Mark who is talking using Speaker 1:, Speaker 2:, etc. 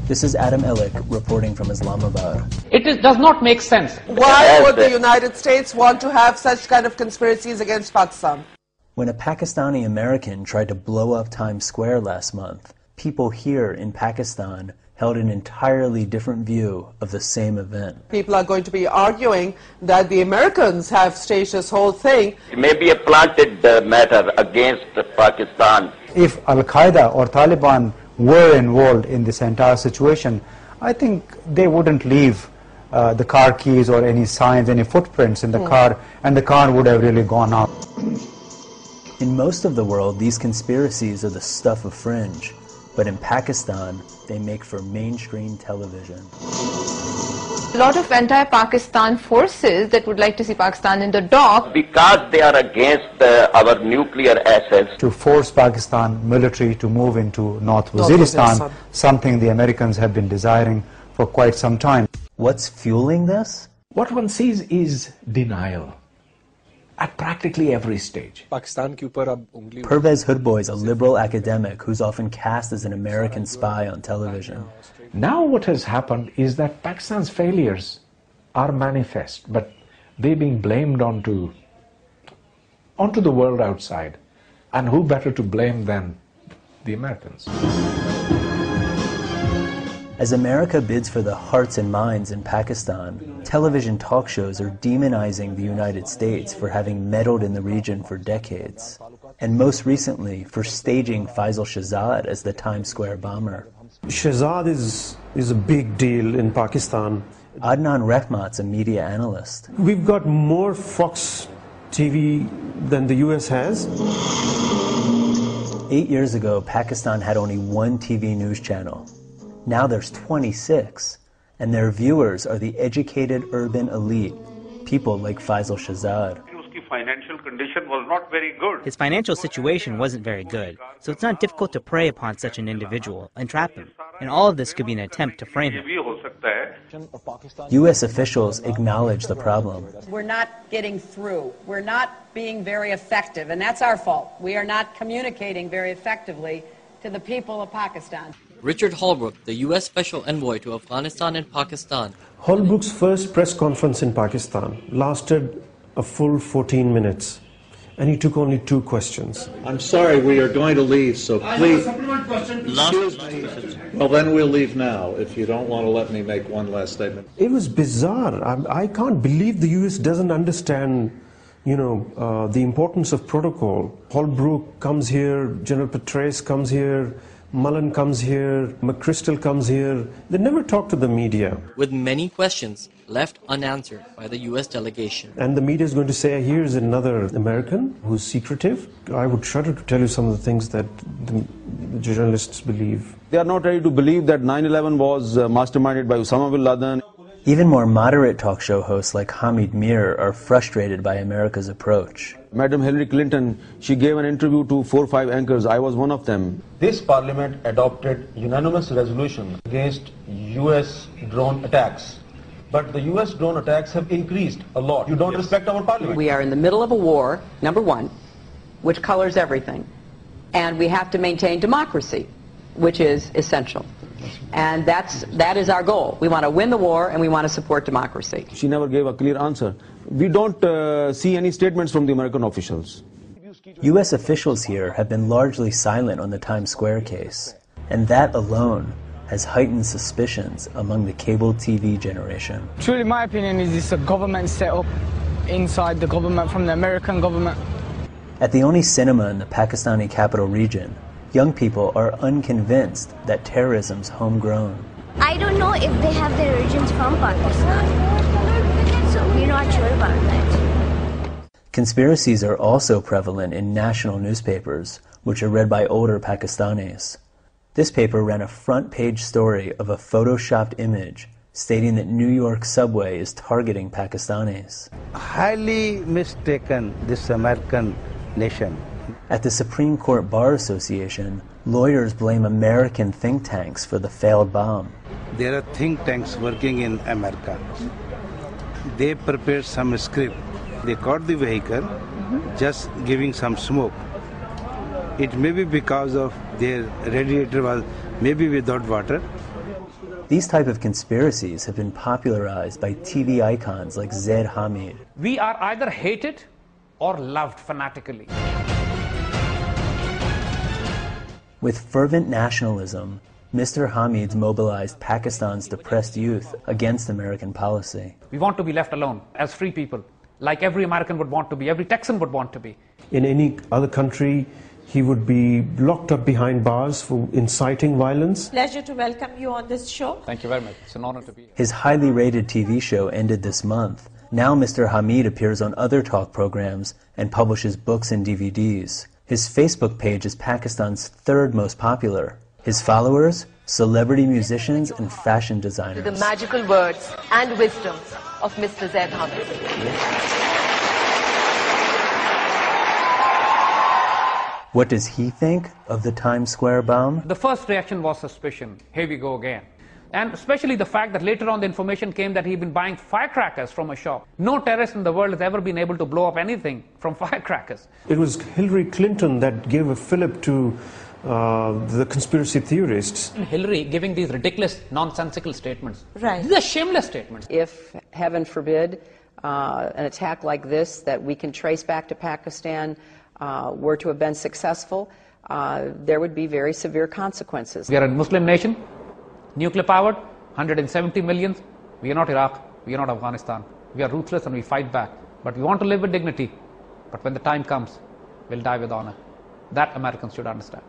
Speaker 1: This is Ayla Malik reporting from Islamabad.
Speaker 2: Does not make sense.
Speaker 3: Why would the United States want to have such kind of conspiracies against Pakistan?
Speaker 1: When a Pakistani American tried to blow up Times Square last month, people here in Pakistan held an entirely different view of the same event.
Speaker 3: People are going to be arguing that the Americans have staged this whole thing.
Speaker 4: It may be a planted matter against Pakistan.
Speaker 5: If Al-Qaeda or Taliban were involved in this entire situation, I think they wouldn't leave the car keys or any signs, any footprints in the car, and the car would have really gone up.
Speaker 1: In most of the world, these conspiracies are the stuff of fringe, but in Pakistan, they make for mainstream television.
Speaker 6: A lot of anti-Pakistan forces that would like to see Pakistan in the dock.
Speaker 4: Because they are against our nuclear assets.
Speaker 5: To force Pakistan military to move into North Waziristan, something the Americans have been desiring for quite some time.
Speaker 1: What's fueling this?
Speaker 2: What one sees is denial at practically every stage.
Speaker 1: Pervez Hoodboy is a liberal academic who's often cast as an American spy on television.
Speaker 2: Now what has happened is that Pakistan's failures are manifest, but they're being blamed onto the world outside. And who better to blame than the Americans?
Speaker 1: As America bids for the hearts and minds in Pakistan, television talk shows are demonizing the United States for having meddled in the region for decades, and most recently for staging Faisal Shahzad as the Times Square bomber.
Speaker 7: Shahzad is a big deal in Pakistan.
Speaker 1: Adnan Rehmat's a media analyst.
Speaker 7: We've got more Fox TV than the US has.
Speaker 1: 8 years ago, Pakistan had only one TV news channel. Now there's 26, and their viewers are the educated urban elite, people like Faisal Shahzad.
Speaker 8: His financial condition was not very good.
Speaker 9: His financial situation wasn't very good, so it's not difficult to prey upon such an individual and trap him. And all of this could be an attempt to frame him.
Speaker 1: U.S. officials acknowledge the problem.
Speaker 10: We're not getting through. We're not being very effective, and that's our fault. We are not communicating very effectively to the people of Pakistan.
Speaker 11: Richard Holbrooke, the U.S. Special Envoy to Afghanistan and Pakistan.
Speaker 7: Holbrooke's first press conference in Pakistan lasted a full 14 minutes, and he took only 2 questions.
Speaker 12: I'm sorry, we are going to leave, so please. Well, then we'll leave now, if you don't want to let me make one last statement.
Speaker 7: It was bizarre. I can't believe the US doesn't understand, the importance of protocol. Holbrooke comes here, General Petraeus comes here, Mullen comes here, McChrystal comes here. They never talk to the media.
Speaker 11: With many questions left unanswered by the U.S. delegation.
Speaker 7: And the media is going to say, here's another American who's secretive. I would shudder to tell you some of the things that the journalists believe.
Speaker 13: They are not ready to believe that 9/11 was masterminded by Osama bin Laden.
Speaker 1: Even more moderate talk show hosts like Hamid Mir are frustrated by America's approach.
Speaker 13: Madam Hillary Clinton, she gave an interview to 4 or 5 anchors. I was one of them.
Speaker 14: This parliament adopted unanimous resolution against US drone attacks. But the US drone attacks have increased a lot. You don't respect our parliament.
Speaker 10: We are in the middle of a war, number one, which colors everything. And we have to maintain democracy, which is essential. And that is our goal. We want to win the war and we want to support democracy.
Speaker 13: She never gave a clear answer. We don't see any statements from the American officials.
Speaker 1: U.S. officials here have been largely silent on the Times Square case, and that alone has heightened suspicions among the cable TV generation.
Speaker 15: Truly, my opinion is it's a government set up inside the government from the American government.
Speaker 1: At the only cinema in the Pakistani capital region, young people are unconvinced that terrorism's homegrown.
Speaker 16: I don't know if they have their origins from Pakistan, so we're not sure about that.
Speaker 1: Conspiracies are also prevalent in national newspapers, which are read by older Pakistanis. This paper ran a front-page story of a photoshopped image stating that New York subway is targeting Pakistanis.
Speaker 5: Highly mistaken, this American nation.
Speaker 1: At the Supreme Court Bar Association, lawyers blame American think tanks for the failed bomb.
Speaker 5: There are think tanks working in America. They prepared some script. They caught the vehicle, just giving some smoke. It may be because of their radiator was maybe without water.
Speaker 1: These type of conspiracies have been popularized by TV icons like Zaid Hamid.
Speaker 17: We are either hated or loved fanatically.
Speaker 1: With fervent nationalism, Mr. Hamid mobilized Pakistan's depressed youth against American policy.
Speaker 17: We want to be left alone as free people, like every American would want to be, every Texan would want to be.
Speaker 7: In any other country, he would be locked up behind bars for inciting violence.
Speaker 18: Pleasure to welcome you on this show.
Speaker 17: Thank you very much. It's an honor to be here.
Speaker 1: His highly rated TV show ended this month. Now Mr. Hamid appears on other talk programs and publishes books and DVDs. His Facebook page is Pakistan's third most popular. His followers, celebrity musicians and fashion designers.
Speaker 19: The magical words and wisdom of Mr. Zaid Hamid.
Speaker 1: What does he think of the Times Square bomb?
Speaker 17: The first reaction was suspicion. Here we go again. And especially the fact that later on the information came that he'd been buying firecrackers from a shop. No terrorist in the world has ever been able to blow up anything from firecrackers.
Speaker 7: It was Hillary Clinton that gave a fillip to the conspiracy theorists.
Speaker 17: Hillary giving these ridiculous, nonsensical statements.
Speaker 18: Right.
Speaker 17: These are shameless statements.
Speaker 10: If, heaven forbid, an attack like this that we can trace back to Pakistan were to have been successful, there would be very severe consequences.
Speaker 17: We are a Muslim nation, nuclear powered, 170 million. We are not Iraq, we are not Afghanistan. We are ruthless and we fight back. But we want to live with dignity. But when the time comes, we'll die with honor. That Americans should understand.